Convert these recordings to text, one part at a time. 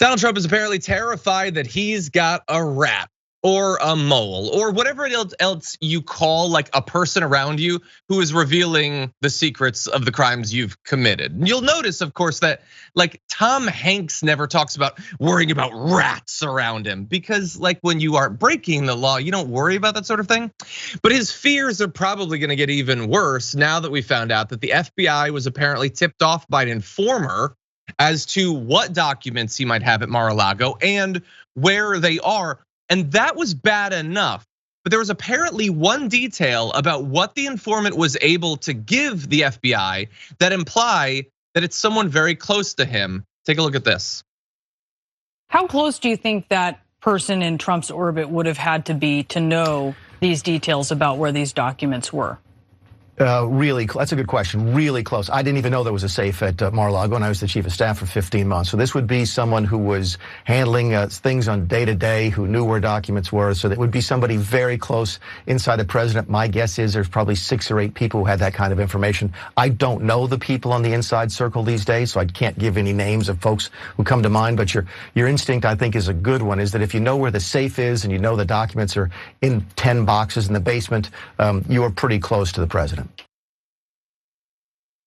Donald Trump is apparently terrified that he's got a rat or a mole or whatever else you call like a person around you who is revealing the secrets of the crimes you've committed. And you'll notice, of course, that like Tom Hanks never talks about worrying about rats around him because like when you are breaking the law, you don't worry about that sort of thing. But his fears are probably gonna get even worse now that we found out that the FBI was apparently tipped off by an informer as to what documents he might have at Mar-a-Lago and where they are. And that was bad enough. But there was apparently one detail about what the informant was able to give the FBI that imply that it's someone very close to him. Take a look at this. How close do you think that person in Trump's orbit would have had to be to know these details about where these documents were? Really, that's a good question. Really close. I didn't even know there was a safe at Mar-a-Lago, and I was the chief of staff for 15 months. So this would be someone who was handling things on day to day, who knew where documents were. So that would be somebody very close inside the president. My guess is there's probably 6 or 8 people who had that kind of information. I don't know the people on the inside circle these days, so I can't give any names of folks who come to mind. But your instinct, I think, is a good one. Is that if you know where the safe is and you know the documents are in 10 boxes in the basement, you are pretty close to the president.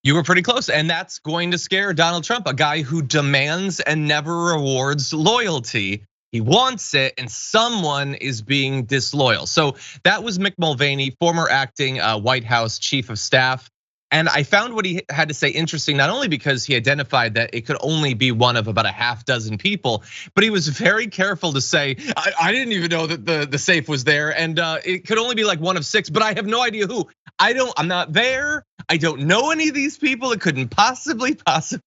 You were pretty close, and that's going to scare Donald Trump, a guy who demands and never rewards loyalty. He wants it, and someone is being disloyal. So that was Mick Mulvaney, former acting White House chief of staff. And I found what he had to say interesting, not only because he identified that it could only be one of about a half dozen people, but he was very careful to say, I didn't even know that the safe was there, and it could only be like one of 6, but I have no idea who. I'm not there. I don't know any of these people. It couldn't possibly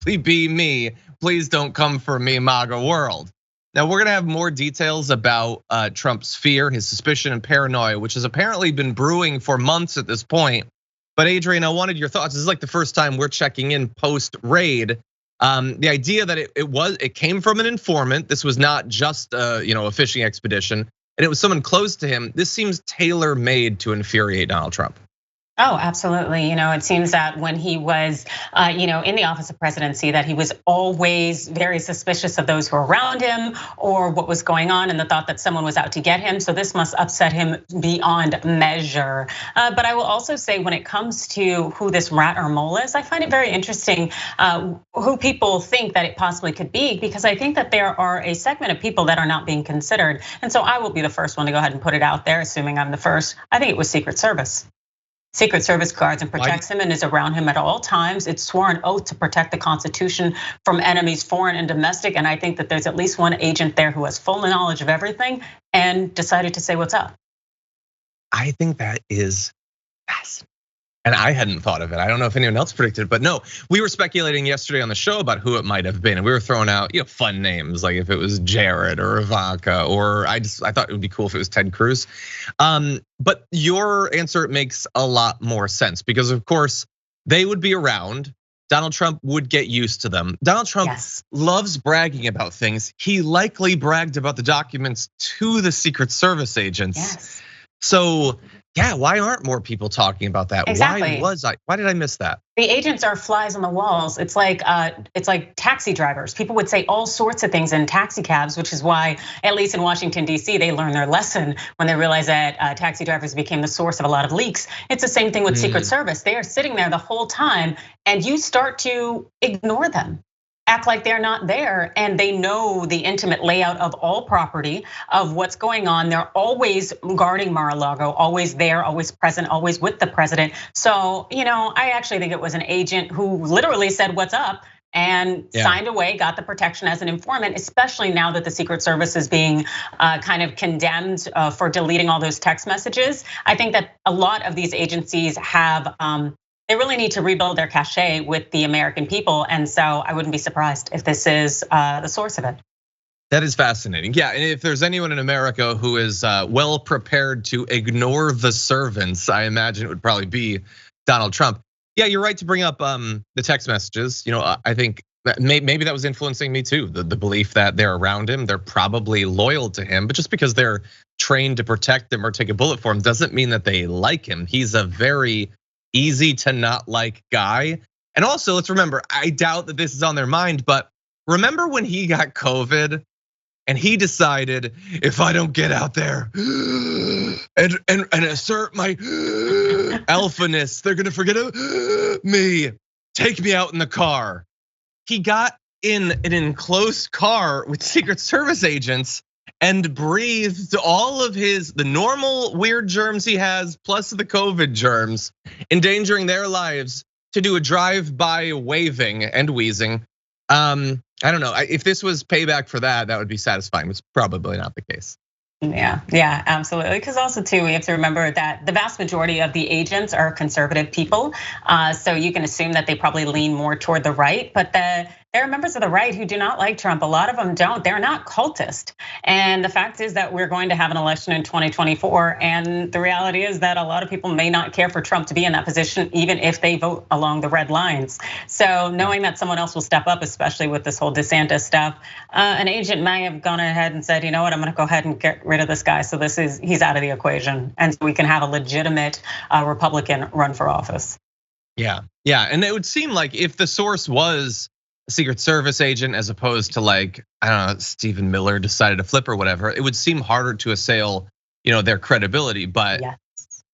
be me. Please don't come for me, MAGA world. Now we're gonna have more details about Trump's fear, his suspicion and paranoia, which has apparently been brewing for months at this point. But Adrienne, I wanted your thoughts. This is like the first time we're checking in post raid. The idea that it came from an informant. This was not just a fishing expedition, and it was someone close to him. This seems tailor made to infuriate Donald Trump. Oh, absolutely. It seems that when he was, in the office of presidency, that he was always very suspicious of those who were around him or what was going on, and the thought that someone was out to get him. So this must upset him beyond measure. But I will also say, when it comes to who this rat or mole is, I find it very interesting who people think that it possibly could be, because I think that there are a segment of people that are not being considered. And so I will be the first one to go ahead and put it out there, assuming I'm the first. I think it was Secret Service. Secret Service guards and protects him and is around him at all times. It's sworn oath to protect the Constitution from enemies, foreign and domestic. And I think that there's at least one agent there who has full knowledge of everything and decided to say what's up. I think that is fascinating. And I hadn't thought of it. I don't know if anyone else predicted, but no, we were speculating yesterday on the show about who it might have been. And we were throwing out fun names, like if it was Jared or Ivanka, or I thought it would be cool if it was Ted Cruz. But your answer makes a lot more sense, because of course they would be around. Donald Trump would get used to them. Donald Trump loves bragging about things. He likely bragged about the documents to the Secret Service agents. Yes. So yeah, why aren't more people talking about that? Exactly. Why did I miss that? The agents are flies on the walls. It's like taxi drivers. People would say all sorts of things in taxi cabs, which is why, at least in Washington, D.C., they learned their lesson when they realized that taxi drivers became the source of a lot of leaks. It's the same thing with Secret Service. They are sitting there the whole time, and you start to ignore them, act like they're not there, and they know the intimate layout of all property, of what's going on. They're always guarding Mar-a-Lago, always there, always present, always with the president. So, I actually think it was an agent who literally said, "What's up?" and signed away, got the protection as an informant, especially now that the Secret Service is being kind of condemned for deleting all those text messages. I think that a lot of these agencies have they really need to rebuild their cachet with the American people. And so I wouldn't be surprised if this is the source of it. That is fascinating. Yeah, and if there's anyone in America who is well prepared to ignore the servants, I imagine it would probably be Donald Trump. Yeah, you're right to bring up the text messages. I think that maybe that was influencing me too. The belief that they're around him, they're probably loyal to him, but just because they're trained to protect him or take a bullet for him doesn't mean that they like him. He's a very easy to not like guy. And also, let's remember, I doubt that this is on their mind, but remember when he got COVID and he decided, if I don't get out there and assert my alphaness, they're gonna forget me. Take me out in the car. He got in an enclosed car with Secret Service agents and breathed all of the normal weird germs he has, plus the COVID germs, endangering their lives to do a drive-by waving and wheezing. I don't know, if this was payback for that would be satisfying. It's probably not the case. Yeah, absolutely. Because also too, we have to remember that the vast majority of the agents are conservative people. So you can assume that they probably lean more toward the right, but there are members of the right who do not like Trump. A lot of them don't. They're not cultist. And the fact is that we're going to have an election in 2024. And the reality is that a lot of people may not care for Trump to be in that position, even if they vote along the red lines. So knowing that someone else will step up, especially with this whole DeSantis stuff, an agent may have gone ahead and said, you know what, I'm gonna go ahead and get rid of this guy. So he's out of the equation. And so we can have a legitimate Republican run for office. Yeah, and it would seem like if the source was Secret Service agent as opposed to like, I don't know, Stephen Miller decided to flip or whatever, it would seem harder to assail, their credibility. But yes.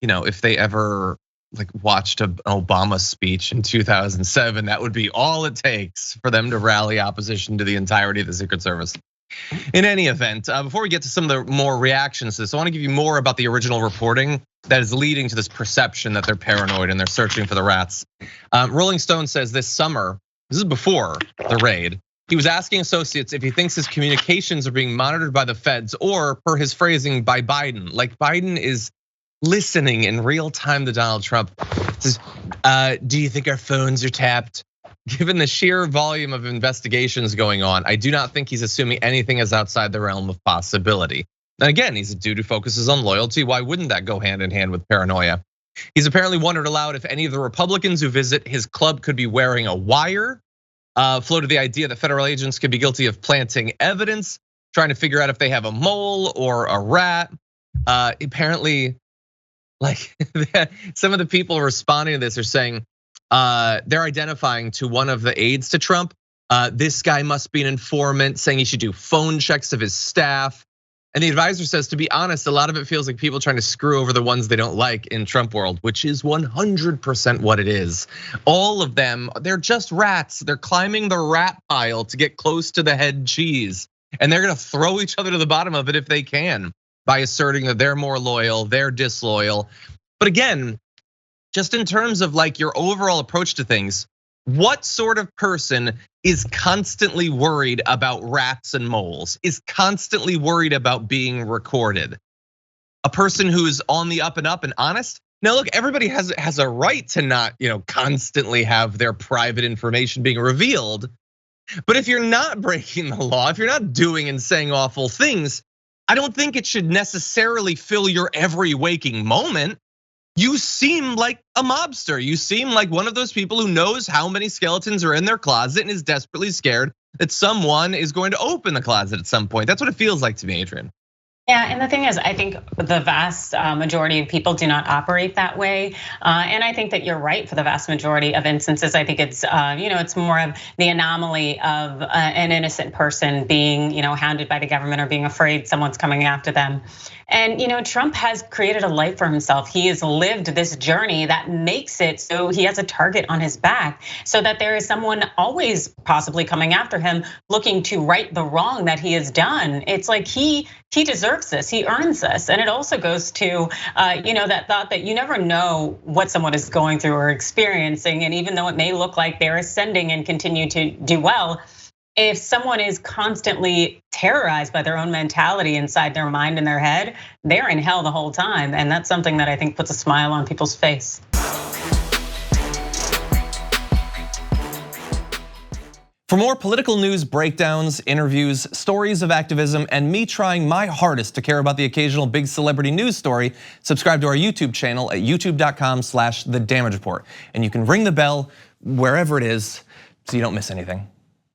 If they ever like watched an Obama speech in 2007, that would be all it takes for them to rally opposition to the entirety of the Secret Service. In any event, before we get to some of the more reactions to this, I want to give you more about the original reporting that is leading to this perception that they're paranoid and they're searching for the rats. Rolling Stone says this summer, this is before the raid, he was asking associates if he thinks his communications are being monitored by the feds or, per his phrasing, by Biden. Like Biden is listening in real time to Donald Trump. Says, do you think our phones are tapped? Given the sheer volume of investigations going on, I do not think he's assuming anything is outside the realm of possibility. And again, he's a dude who focuses on loyalty. Why wouldn't that go hand in hand with paranoia? He's apparently wondered aloud if any of the Republicans who visit his club could be wearing a wire. Floated the idea that federal agents could be guilty of planting evidence, trying to figure out if they have a mole or a rat. Apparently, like some of the people responding to this are saying they're identifying to one of the aides to Trump. This guy must be an informant, saying he should do phone checks of his staff. And the advisor says, to be honest, a lot of it feels like people trying to screw over the ones they don't like in Trump world, which is 100% what it is. All of them, they're just rats. They're climbing the rat pile to get close to the head cheese. And they're gonna throw each other to the bottom of it if they can by asserting that they're more loyal, they're disloyal. But again, just in terms of like your overall approach to things, what sort of person is constantly worried about rats and moles, is constantly worried about being recorded? A person who's on the up and up and honest? Now look, everybody has a right to not, constantly have their private information being revealed. But if you're not breaking the law, if you're not doing and saying awful things, I don't think it should necessarily fill your every waking moment. You seem like a mobster. You seem like one of those people who knows how many skeletons are in their closet and is desperately scared that someone is going to open the closet at some point. That's what it feels like to me, Adrienne. Yeah, and the thing is, I think the vast majority of people do not operate that way. And I think that you're right for the vast majority of instances. I think it's, it's more of the anomaly of an innocent person being, hounded by the government or being afraid someone's coming after them. And Trump has created a life for himself. He has lived this journey that makes it so he has a target on his back, so that there is someone always possibly coming after him, looking to right the wrong that he has done. It's like he deserves this, he earns this. And it also goes to, that thought that you never know what someone is going through or experiencing. And even though it may look like they're ascending and continue to do well, if someone is constantly terrorized by their own mentality inside their mind and their head, they're in hell the whole time. And that's something that I think puts a smile on people's face. For more political news breakdowns, interviews, stories of activism, and me trying my hardest to care about the occasional big celebrity news story, subscribe to our YouTube channel at youtube.com/thedamagereport. And you can ring the bell wherever it is so you don't miss anything.